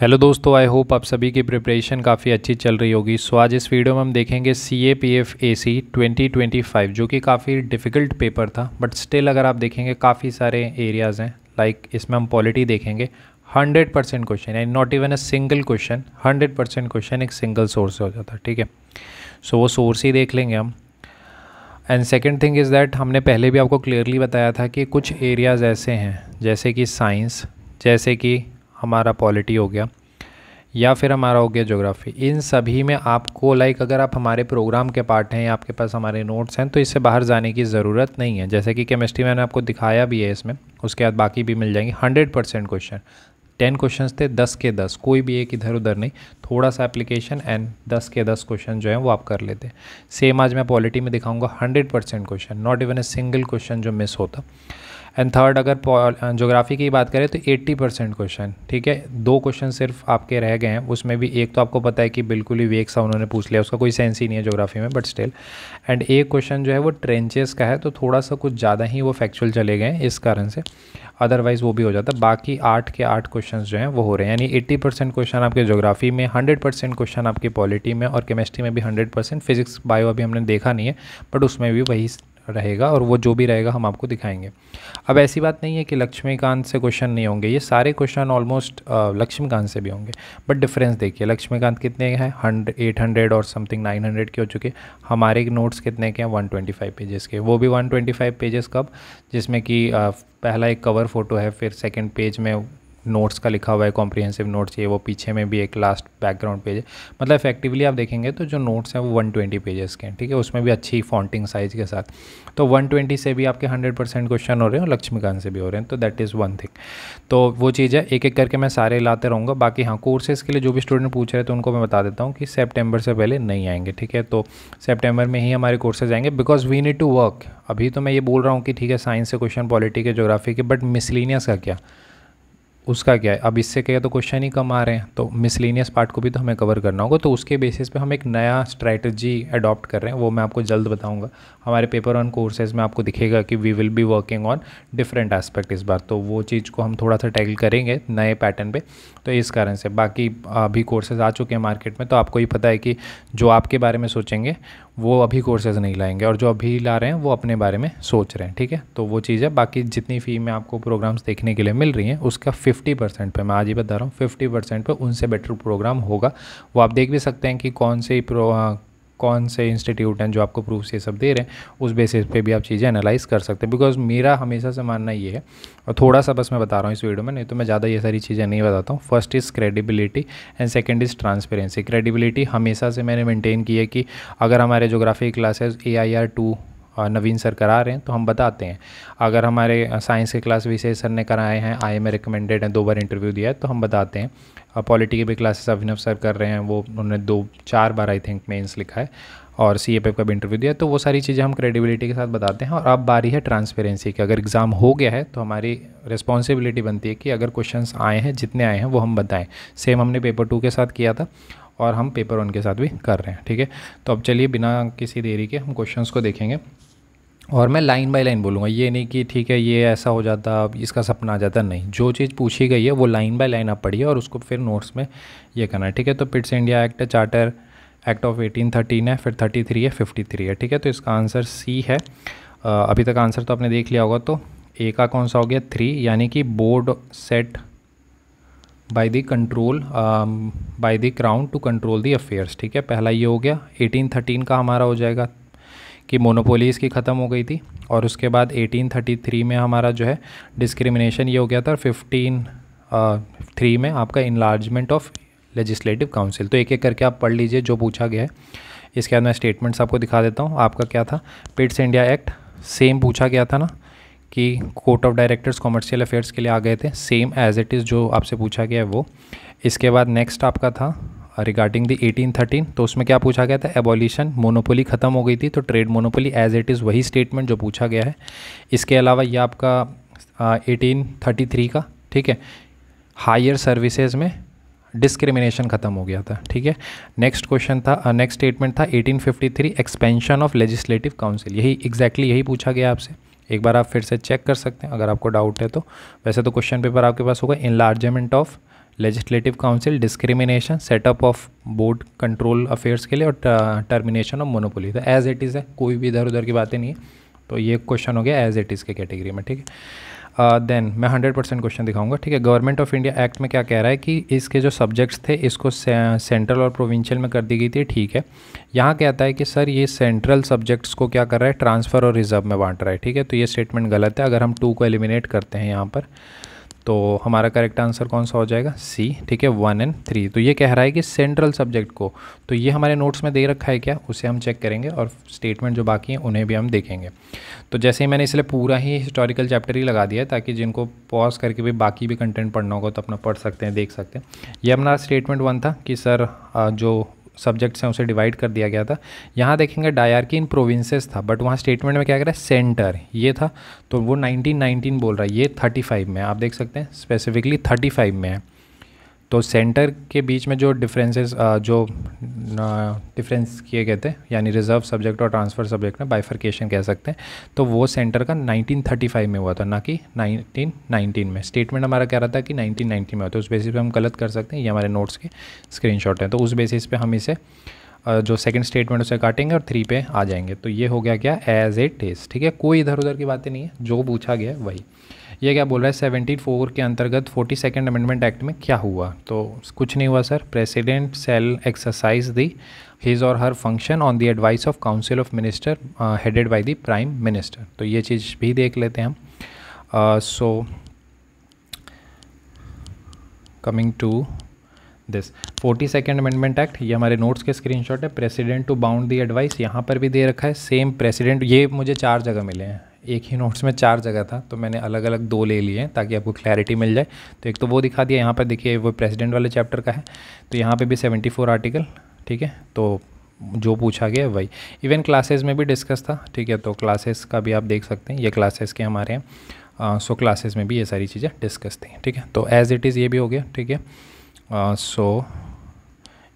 Hello दोस्तों, I hope आप सभी की प्रिपरेशन काफ़ी अच्छी चल रही होगी। सो आज इस वीडियो में हम देखेंगे CAPF-AC 2025 जो कि काफ़ी डिफ़िकल्ट पेपर था, बट स्टिल अगर आप देखेंगे काफ़ी सारे एरियाज़ हैं। लाइक इसमें हम पॉलिटी देखेंगे 100% क्वेश्चन, यानी not even a single question, 100% question एक सिंगल सोर्स से हो जाता है। ठीक है, सो वो सोर्स ही देख लेंगे हम। And second thing is that हमने पहले भी आपको क्लियरली बताया था कि कुछ एरियाज़ ऐसे हैं जैसे कि साइंस, जैसे कि हमारा पॉलिटी हो गया या फिर हमारा हो गया ज्योग्राफी, इन सभी में आपको लाइक अगर आप हमारे प्रोग्राम के पार्ट हैं या आपके पास हमारे नोट्स हैं तो इससे बाहर जाने की ज़रूरत नहीं है। जैसे कि केमिस्ट्री मैंने आपको दिखाया भी है इसमें, उसके बाद बाकी भी मिल जाएंगे। 100% क्वेश्चन, 10 क्वेश्चंस थे, 10 के 10, कोई भी एक इधर उधर नहीं, थोड़ा सा एप्लीकेशन एंड 10 के 10 क्वेश्चन जो है वो आप कर लेते हैं। सेम आज मैं पॉलिटी में दिखाऊंगा 100% question, not even a single question जो मिस होता। एंड थर्ड अगर ज्योग्राफी की बात करें तो 80% क्वेश्चन। ठीक है, 2 क्वेश्चन सिर्फ आपके रह गए हैं, उसमें भी एक तो आपको पता है कि बिल्कुल ही वेक सा उन्होंने पूछ लिया, उसका कोई सेंस ही नहीं है ज्योग्राफी में, बट स्टिल। एंड एक क्वेश्चन जो है वो ट्रेंचेस का है, तो थोड़ा सा कुछ ज़्यादा ही वो फैक्चुअल चले गए हैं इस कारण से, अदरवाइज़ वो भी हो जाता। बाकी 8 के 8 क्वेश्चन जो हैं वो हो रहे हैं, यानी 80% क्वेश्चन आपके ज्योग्राफी में, 100% क्वेश्चन आपकी पॉलिटी में, और केमिस्ट्री में भी 100%। फिजिक्स बायो अभी हमने देखा नहीं है, बट उसमें भी वही रहेगा, और वो जो भी रहेगा हम आपको दिखाएंगे। अब ऐसी बात नहीं है कि लक्ष्मीकांत से क्वेश्चन नहीं होंगे, ये सारे क्वेश्चन ऑलमोस्ट लक्ष्मीकांत से भी होंगे, बट डिफरेंस देखिए, लक्ष्मीकांत कितने हैं, 800 और समथिंग 900 के हो चुके। हमारे नोट्स कितने के हैं, 125 पेजेस के, वो भी 125 पेजेस कब, जिसमें कि पहला एक कवर फोटो है, फिर सेकेंड पेज में नोट्स का लिखा हुआ है, कॉम्प्रिहेंसिव नोट्स, ये वो पीछे में भी एक लास्ट बैकग्राउंड पेज है। मतलब इफेक्टिवली आप देखेंगे तो जो नोट्स हैं वो 120 पेजेस के हैं। ठीक है, उसमें भी अच्छी फॉन्टिंग साइज़ के साथ, तो 120 से भी आपके 100% क्वेश्चन हो रहे हैं और लक्ष्मीकांत से भी हो रहे हैं, तो दैट इज़ वन थिंग। तो वो चीज़ है, एक एक करके मैं सारे लाते रहूँगा। बाकी हाँ, कोर्सेज़ के लिए जो भी स्टूडेंट पूछ रहे हैं तो उनको मैं बता देता हूँ कि सितंबर से पहले नहीं आएंगे। ठीक है, तो सितंबर में ही हमारे कोर्सेज आएंगे, because we need to work. अभी तो मैं ये बोल रहा हूँ कि ठीक है साइंस से क्वेश्चन, पॉलिटी के, ज्योग्राफी के, बट मिसलिनियस का क्या, उसका क्या है। अब इससे क्या है, तो क्वेश्चन ही कम आ रहे हैं, तो मिसलिनियस पार्ट को भी तो हमें कवर करना होगा, तो उसके बेसिस पे हम एक नया स्ट्रैटेजी अडॉप्ट कर रहे हैं, वो मैं आपको जल्द बताऊंगा। हमारे पेपर ऑन कोर्सेज में आपको दिखेगा कि we will be working on different aspect इस बार, तो वो चीज़ को हम थोड़ा सा टैकल करेंगे नए पैटर्न पे। तो इस कारण से बाकी अभी कोर्सेज आ चुके हैं मार्केट में, तो आपको ही पता है कि जो आपके बारे में सोचेंगे वो अभी कोर्सेज नहीं लाएंगे, और जो अभी ला रहे हैं वो अपने बारे में सोच रहे हैं। ठीक है, तो वो चीज़ है। बाकी जितनी फ़ी में आपको प्रोग्राम्स देखने के लिए मिल रही हैं उसका 50% पे, मैं आज ही बता रहा हूँ, 50% पे उनसे बेटर प्रोग्राम होगा। वो आप देख भी सकते हैं कि कौन से इंस्टीट्यूट हैं जो आपको प्रूफ्स ये सब दे रहे हैं, उस बेसिस पे भी आप चीज़ें एनालाइज कर सकते हैं। बिकॉज मेरा हमेशा से मानना ये है, और थोड़ा सा बस मैं बता रहा हूँ इस वीडियो में, नहीं तो मैं ज़्यादा ये सारी चीज़ें नहीं बताता हूँ। First is credibility and second is transparency. Credibility हमेशा से मैंने मेंटेन की है कि अगर हमारे ज्योग्राफी क्लासेस AIR 2 नवीन सर करा रहे हैं तो हम बताते हैं। अगर हमारे साइंस के क्लास विशेष सर ने कराए हैं, IIM में रिकमेंडेड हैं, 2 बार इंटरव्यू दिया है, तो हम बताते हैं। पॉलिटी के भी क्लासेस अभिनव सर कर रहे हैं, वो उन्होंने 2-4 बार आई थिंक मेंस लिखा है, और CAPF का भी इंटरव्यू दिया, तो वो सारी चीज़ें हम क्रेडिबिलिटी के साथ बताते हैं। और अब बारी है ट्रांसपेरेंसी की। अगर एग्ज़ाम हो गया है तो हमारी रिस्पॉन्सिबिलिटी बनती है कि अगर क्वेश्चंस आए हैं, जितने आए हैं वो हम बताएं। सेम हमने पेपर 2 के साथ किया था और हम पेपर 1 के साथ भी कर रहे हैं। ठीक है, तो अब चलिए बिना किसी देरी के हम क्वेश्चंस को देखेंगे, और मैं लाइन बाय लाइन बोलूँगा। ये नहीं कि ठीक है ये ऐसा हो जाता, इसका सपना आ जाता, नहीं, जो चीज़ पूछी गई है वो लाइन बाय लाइन आप पढ़िए और उसको फिर नोट्स में ये करना है। ठीक है, तो Pitt's India act, charter act of 1813 है, फिर 33 है, 53 है। ठीक है, तो इसका आंसर C है। अभी तक आंसर तो आपने देख लिया होगा, तो A का कौन सा हो गया, 3, यानी कि board set by the control by the crown to control the affairs. ठीक है, पहला ये हो गया। 1813 का हमारा हो जाएगा कि मोनोपोलीज़ की ख़त्म हो गई थी, और उसके बाद 1833 में हमारा जो है डिस्क्रिमिनेशन ये हो गया था, और 15 में आपका इनलार्जमेंट ऑफ लेजिस्लेटिव काउंसिल। तो एक एक करके आप पढ़ लीजिए जो पूछा गया है। इसके बाद मैं स्टेटमेंट्स आपको दिखा देता हूँ। आपका क्या था, पिट्स इंडिया एक्ट सेम पूछा गया था ना, कि court of directors commercial affairs के लिए आ गए थे, सेम एज इट इज़ जो आपसे पूछा गया है वो। इसके बाद नेक्स्ट आपका था रिगार्डिंग द 1813, तो उसमें क्या पूछा गया था, एबॉलिशन, मोनोपोली ख़त्म हो गई थी, तो trade monopoly as it is, वही स्टेटमेंट जो पूछा गया है। इसके अलावा ये आपका 1833 का, ठीक है, हायर सर्विसेज में डिस्क्रिमिनेशन ख़त्म हो गया था। ठीक है, नेक्स्ट क्वेश्चन था, नेक्स्ट स्टेटमेंट था 1853, एक्सपेंशन ऑफ लेजिस्लेटिव काउंसिल। यही एग्जैक्टली यही पूछा गया आपसे। एक बार आप फिर से चेक कर सकते हैं अगर आपको डाउट है तो। वैसे तो क्वेश्चन पेपर आपके पास होगा, enlargement of legislative council, discrimination, setup of board control affairs के लिए और टर्मिनेशन ऑफ मोनोपोली। तो एज इट इज़ है, कोई भी इधर उधर की बातें नहीं है। तो ये क्वेश्चन हो गया एज इट इज़ के कैटेगरी में, ठीक है। देन मैं 100% क्वेश्चन दिखाऊंगा, ठीक है। गवर्नमेंट ऑफ इंडिया एक्ट में क्या कह रहा है कि इसके जो सब्जेक्ट्स थे इसको सेंट्रल और प्रोविंशियल में कर दी गई थी, ठीक है। यहाँ कहता है कि सर ये सेंट्रल सब्जेक्ट्स को क्या कर रहा है, ट्रांसफ़र और रिजर्व में बांट रहा है, ठीक है। तो ये स्टेटमेंट गलत है। अगर हम 2 को एलिमिनेट करते हैं यहाँ पर तो हमारा करेक्ट आंसर कौन सा हो जाएगा, सी, ठीक है, 1 और 3। तो ये कह रहा है कि सेंट्रल सब्जेक्ट को, तो ये हमारे नोट्स में दे रखा है क्या, उसे हम चेक करेंगे और स्टेटमेंट जो बाकी हैं उन्हें भी हम देखेंगे। तो जैसे ही मैंने इसलिए पूरा ही हिस्टोरिकल चैप्टर ही लगा दिया है ताकि जिनको पॉज करके भी बाकी भी कंटेंट पढ़ना होगा तो अपना पढ़ सकते हैं, देख सकते हैं। ये हमारा स्टेटमेंट 1 था कि सर जो सब्जेक्ट्स हैं उसे डिवाइड कर दिया गया था। यहाँ देखेंगे डायरकी इन प्रोविंसेस था, बट वहाँ स्टेटमेंट में क्या कर रहा है, सेंटर ये था, तो वो 1919 बोल रहा है, ये 35 में, आप देख सकते हैं स्पेसिफिकली 35 में है। तो सेंटर के बीच में जो डिफरेंसेस जो डिफरेंस किए गए थे, यानी रिजर्व सब्जेक्ट और ट्रांसफ़र सब्जेक्ट में बाइफर्केशन कह सकते हैं, तो वो सेंटर का 1935 में हुआ था, ना कि 1919 में। स्टेटमेंट हमारा कह रहा था कि 1990 में हुआ, तो उस बेसिस पे हम गलत कर सकते हैं। ये हमारे नोट्स के स्क्रीनशॉट हैं, तो उस बेसिस पे हम इसे जो सेकंड स्टेटमेंट उसे काटेंगे और 3 पे आ जाएंगे। तो ये हो गया क्या, एज इट इज़, ठीक है। कोई इधर उधर की बातें नहीं है, जो पूछा गया है वही। ये क्या बोल रहा है, 74 के अंतर्गत 42nd अमेंडमेंट एक्ट में क्या हुआ, तो कुछ नहीं हुआ sir. President shall exercise the his or her function on the advice of council of minister headed by the prime minister. तो ये चीज़ भी देख लेते हैं हम। So coming to this 42nd amendment act, ये हमारे नोट्स के स्क्रीनशॉट है। President to bound the advice, यहाँ पर भी दे रखा है सेम प्रेसिडेंट। ये मुझे 4 जगह मिले हैं, एक ही नोट्स में 4 जगह था, तो मैंने अलग अलग 2 ले लिए हैं ताकि आपको क्लैरिटी मिल जाए। तो एक तो वो दिखा दिया, यहाँ पर देखिए वो प्रेसिडेंट वाले चैप्टर का है, तो यहाँ पे भी 74 आर्टिकल, ठीक है। तो जो पूछा गया वही, इवन क्लासेस में भी डिस्कस था, ठीक है। तो क्लासेस का भी आप देख सकते हैं, ये क्लासेस के हमारे हैं। सो क्लासेस में भी ये सारी चीज़ें डिस्कस थी, ठीक है। तो एज इट इज़ ये भी हो गया, ठीक है। सो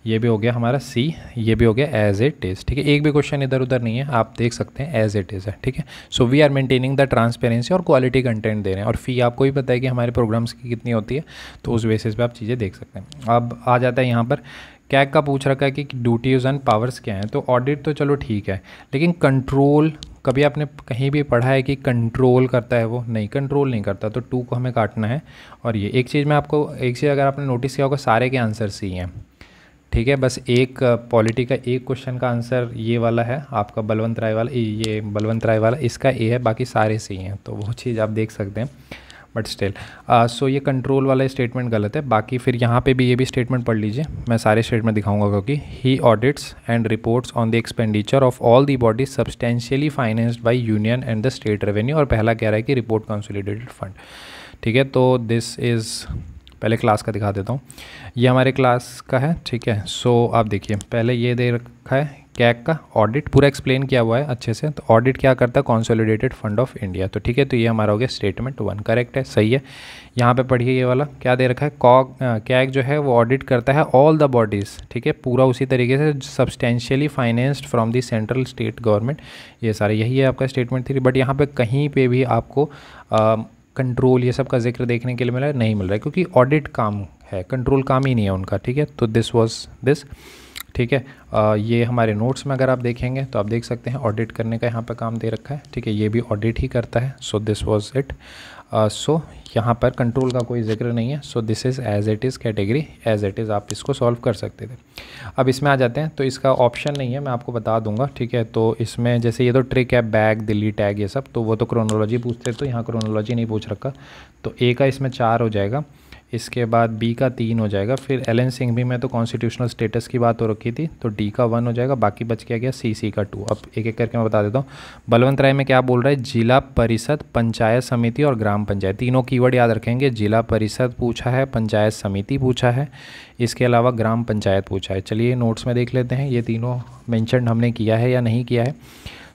ये भी हो गया हमारा सी, ये भी हो गया एज इट इज़, ठीक है। एक भी क्वेश्चन इधर उधर नहीं है, आप देख सकते हैं एज इट इज़ है, ठीक है। So we are maintaining the transparency और क्वालिटी कंटेंट दे रहे हैं, और फ़ी आपको भी पता है कि हमारे प्रोग्राम्स की कितनी होती है, तो उस बेसिस पे आप चीज़ें देख सकते हैं। अब आ जाता है यहाँ पर कैग का पूछ रखा है कि ड्यूटीज़ एंड पावर्स क्या हैं। तो ऑडिट तो चलो ठीक है, लेकिन कंट्रोल, कभी आपने कहीं भी पढ़ा है कि कंट्रोल करता है वो, नहीं, कंट्रोल नहीं करता। तो 2 को हमें काटना है। और ये एक चीज़ मैं आपको, एक चीज़ अगर आपने नोटिस किया होगा, सारे के आंसर सी हैं, ठीक है। बस एक पॉलिटी का एक क्वेश्चन का आंसर ये वाला है आपका, बलवंत राय वाला, ये बलवंत राय वाला इसका ए है, बाकी सारे सी हैं, तो वो चीज़ आप देख सकते हैं। बट स्टिल सो ये कंट्रोल वाला स्टेटमेंट गलत है। बाकी फिर यहाँ पे भी ये भी स्टेटमेंट पढ़ लीजिए, मैं सारे स्टेटमेंट दिखाऊंगा, क्योंकि he audits and reports on the expenditure of all the bodies substantially financed by union and the state revenue. और पहला कह रहा है कि रिपोर्ट कंसोलिडेटेड फंड, ठीक है। तो दिस इज़, पहले क्लास का दिखा देता हूँ, ये हमारे क्लास का है, ठीक है। सो आप देखिए, पहले ये दे रखा है कैग का ऑडिट, पूरा एक्सप्लेन किया हुआ है अच्छे से। तो ऑडिट क्या करता है, कंसोलिडेटेड फंड ऑफ इंडिया, तो ठीक है। तो ये हमारा हो गया स्टेटमेंट 1, करेक्ट है, सही है। यहाँ पे पढ़िए ये वाला क्या दे रखा है, कैग जो है वो ऑडिट करता है ऑल द बॉडीज़, ठीक है, पूरा उसी तरीके से, substantially financed from the central state government, ये सारे, यही है आपका स्टेटमेंट 3। बट यहाँ पर कहीं पर भी आपको कंट्रोल ये सब का जिक्र देखने के लिए मिला नहीं मिल रहा है, क्योंकि ऑडिट काम है, कंट्रोल काम ही नहीं है उनका, ठीक है। तो दिस वाज दिस, ठीक है। ये हमारे नोट्स में अगर आप देखेंगे तो आप देख सकते हैं ऑडिट करने का यहाँ पे काम दे रखा है, ठीक है। ये भी ऑडिट ही करता है। So this was it. So यहाँ पर कंट्रोल का कोई जिक्र नहीं है। So this is as it is category, as it is आप इसको सॉल्व कर सकते थे। अब इसमें आ जाते हैं, तो इसका ऑप्शन नहीं है, मैं आपको बता दूंगा, ठीक है। तो इसमें जैसे ये तो ट्रिक है, बैग, दिल्ली टैग, ये सब, तो वो तो क्रोनोलॉजी पूछते, तो यहाँ क्रोनोलॉजी नहीं पूछ रखा। तो ए का इसमें 4 हो जाएगा, इसके बाद बी का 3 हो जाएगा, फिर एलन सिंघवी में तो कॉन्स्टिट्यूशनल स्टेटस की बात हो रखी थी, तो डी का 1 हो जाएगा, बाकी बच गया सी का 2। अब एक एक करके मैं बता देता हूँ। बलवंत राय में क्या बोल रहा है, जिला परिषद, पंचायत समिति और ग्राम पंचायत, तीनों कीवर्ड याद रखेंगे। जिला परिषद पूछा है, पंचायत समिति पूछा है, इसके अलावा ग्राम पंचायत पूछा है। चलिए नोट्स में देख लेते हैं ये तीनों मेंशन हमने किया है या नहीं किया है।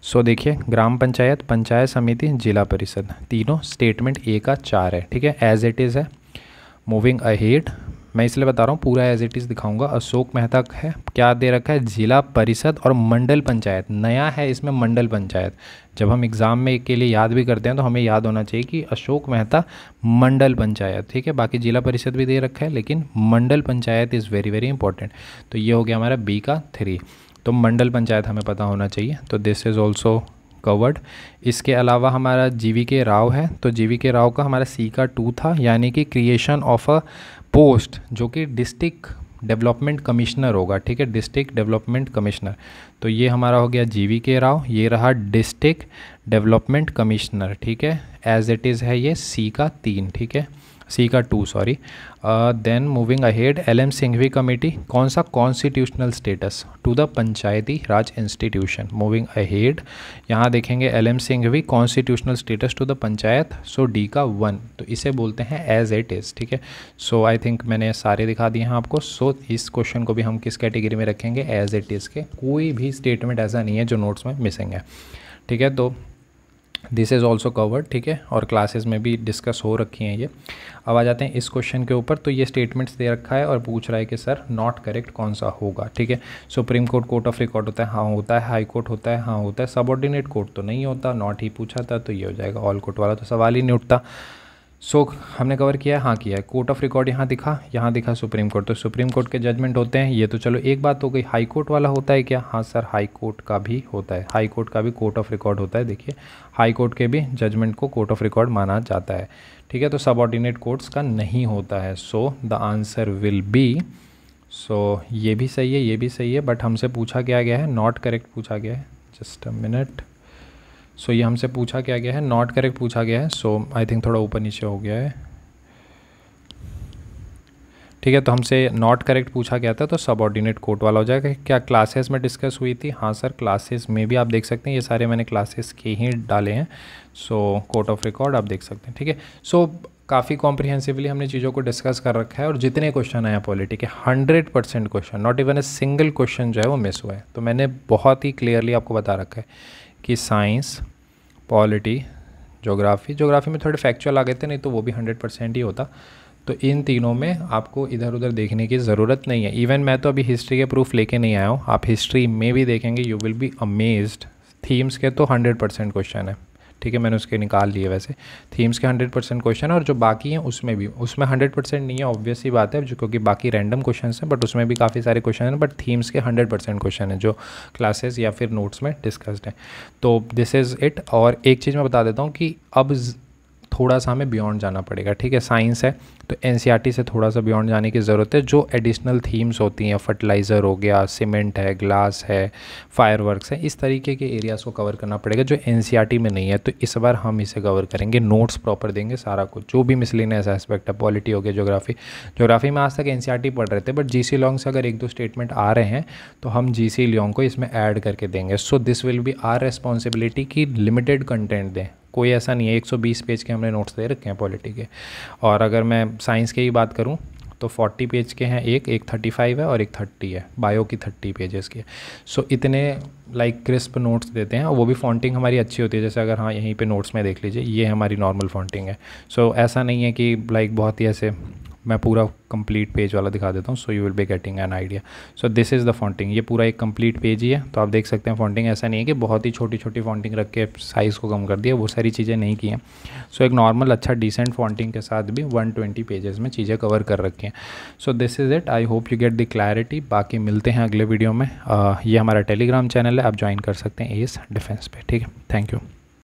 सो देखिए, ग्राम पंचायत, पंचायत समिति, जिला परिषद, तीनों स्टेटमेंट ए का 4 है, ठीक है, एज इट इज़ है। मूविंग अहेड, मैं इसलिए बता रहा हूँ, पूरा एज इट इज़ दिखाऊंगा। अशोक मेहता है, क्या दे रखा है, जिला परिषद और मंडल पंचायत। नया है इसमें मंडल पंचायत। जब हम एग्ज़ाम में के लिए याद भी करते हैं तो हमें याद होना चाहिए कि अशोक मेहता मंडल पंचायत, ठीक है। बाकी जिला परिषद भी दे रखा है, लेकिन Mandal panchayat is very very important. तो ये हो गया हमारा बी का 3। तो मंडल पंचायत हमें पता होना चाहिए, तो दिस इज़ ऑल्सो कवर्ड। इसके अलावा हमारा जीवीके राव है, तो जीवीके राव का हमारा सी का 2 था, यानी कि क्रिएशन ऑफ अ पोस्ट, जो कि डिस्ट्रिक्ट डेवलपमेंट कमिश्नर होगा, ठीक है, डिस्ट्रिक्ट डेवलपमेंट कमिश्नर। तो ये हमारा हो गया जीवीके राव, ये रहा डिस्ट्रिक्ट डेवलपमेंट कमिश्नर, ठीक है। एज इट इज़ है ये सी का 3, ठीक है, सी का 2 sorry. Then moving ahead, LM Singhvi committee, कौन सा, constitutional status to the Panchayati Raj institution. Moving ahead, यहाँ देखेंगे LM Singhvi constitutional status to the panchayat, so D का 1, तो इसे बोलते हैं एज इट इज़, ठीक है। सो आई थिंक मैंने सारे दिखा दिए हैं आपको। सो इस क्वेश्चन को भी हम किस कैटेगरी में रखेंगे, एज इट इज़ के। कोई भी स्टेटमेंट ऐसा नहीं है जो नोट्स में मिसिंग है, ठीक है। तो दिस इज़ ऑल्सो कवर्ड, ठीक है, और क्लासेस में भी डिस्कस हो रखी हैं ये। अब आ जाते हैं इस क्वेश्चन के ऊपर। तो ये स्टेटमेंट्स दे रखा है और पूछ रहा है कि सर नॉट करेक्ट कौन सा होगा, ठीक है। Supreme court court of record होता है, हाँ होता है। हाई कोर्ट होता है, हाँ होता है। सबऑर्डिनेट कोर्ट तो नहीं होता, नॉट ही पूछा था, तो ये हो जाएगा। ऑल कोर्ट वाला तो सवाल ही नहीं उठता। सो हमने कवर किया है, हाँ किया है। कोर्ट ऑफ रिकॉर्ड यहाँ दिखा सुप्रीम कोर्ट, तो सुप्रीम कोर्ट के जजमेंट होते हैं ये, तो चलो एक बात हो गई। हाई कोर्ट वाला होता है क्या, हाँ सर हाई कोर्ट का भी होता है, हाई कोर्ट का भी कोर्ट ऑफ रिकॉर्ड होता है। देखिए हाई कोर्ट के भी जजमेंट को कोर्ट ऑफ रिकॉर्ड माना जाता है, ठीक है। तो सबऑर्डिनेट कोर्ट्स का नहीं होता है। So the answer will be, so ये भी सही है, ये भी सही है, बट हमसे पूछा क्या गया है, नॉट करेक्ट पूछा गया है। Just a minute. सो ये हमसे पूछा क्या गया है, नॉट करेक्ट पूछा गया है। सो आई थिंक थोड़ा ऊपर नीचे हो गया है, ठीक है। तो हमसे नॉट करेक्ट पूछा गया था, तो सबऑर्डिनेट कोर्ट वाला हो जाएगा। क्या क्लासेस में डिस्कस हुई थी, हाँ सर क्लासेस में भी आप देख सकते हैं, ये सारे मैंने क्लासेस के ही डाले हैं। सो कोर्ट ऑफ रिकॉर्ड आप देख सकते हैं, ठीक है। सो काफ़ी कॉम्प्रिहेंसिवली हमने चीज़ों को डिस्कस कर रखा है, और जितने क्वेश्चन आए पॉलिटी के 100% question, not even a single question जो है वो मिस हुआ है। तो मैंने बहुत ही क्लियरली आपको बता रखा है कि साइंस, पॉलिटी, ज्योग्राफी में थोड़े फैक्चुअल आ गए थे, नहीं तो वो भी 100% ही होता। तो इन तीनों में आपको इधर उधर देखने की ज़रूरत नहीं है। इवन मैं तो अभी हिस्ट्री के प्रूफ लेके नहीं आया हूँ, आप हिस्ट्री में भी देखेंगे, you will be amazed. Themes के तो 100% क्वेश्चन है, ठीक है, मैंने उसके निकाल लिए वैसे। थीम्स के 100% क्वेश्चन, और जो बाकी हैं उसमें भी, उसमें 100% नहीं है, ऑब्वियस ही बात है, जो क्योंकि बाकी रैंडम क्वेश्चन हैं, बट उसमें भी काफ़ी सारे क्वेश्चन हैं। बट थीम्स के 100% क्वेश्चन हैं जो क्लासेस या फिर नोट्स में डिस्कस्ड हैं। तो दिस इज़ इट। और एक चीज़ मैं बता देता हूँ कि अब थोड़ा सा हमें बियॉन्ड जाना पड़ेगा, ठीक है। साइंस है तो एनसीईआरटी से थोड़ा सा बियॉन्ड जाने की ज़रूरत है। जो एडिशनल थीम्स होती हैं, फर्टिलाइज़र हो गया, सीमेंट है, ग्लास है, फायरवर्क्स है, इस तरीके के एरियाज़ को कवर करना पड़ेगा जो एनसीईआरटी में नहीं है। तो इस बार हम इसे कवर करेंगे, नोट्स प्रॉपर देंगे, सारा कुछ जो भी मिसलेनियस एस्पेक्ट है, पॉलिटी हो गया, ज्योग्राफी में आज तक एनसीईआरटी पढ़ रहे थे, बट जीसी लॉन्ग से अगर 1-2 स्टेटमेंट आ रहे हैं तो हम जीसी लॉन्ग को इसमें ऐड करके देंगे। So this will be our responsibility की लिमिटेड कंटेंट दें, कोई ऐसा नहीं है 120 पेज के हमने नोट्स दे रखे हैं पॉलिटी के। और अगर मैं साइंस की ही बात करूं तो 40 पेज के हैं, एक 35 है और एक 30 है, बायो की 30 पेजेस के। सो इतने लाइक क्रिस्प नोट्स देते हैं, और वो भी फॉन्टिंग हमारी अच्छी होती है। जैसे अगर हाँ यहीं पे नोट्स में देख लीजिए, ये हमारी नॉर्मल फॉन्टिंग है। सो ऐसा नहीं है कि लाइक बहुत ही ऐसे, मैं पूरा कंप्लीट पेज वाला दिखा देता हूँ, so you will be getting an idea. So this is the fonting, ये पूरा एक कंप्लीट पेज ही है। तो आप देख सकते हैं फॉन्टिंग ऐसा नहीं है कि बहुत ही छोटी छोटी फॉन्टिंग रख के साइज़ को कम कर दिया, वो सारी चीज़ें नहीं की हैं। सो एक नॉर्मल अच्छा डिसेंट फॉन्टिंग के साथ भी 120 पेजेस में चीज़ें कवर कर रखी हैं। सो this is it, I hope you get the clarity. बाकी मिलते हैं अगले वीडियो में। ये हमारा टेलीग्राम चैनल है, आप ज्वाइन कर सकते हैं एस डिफेंस पे, ठीक है। Thank you.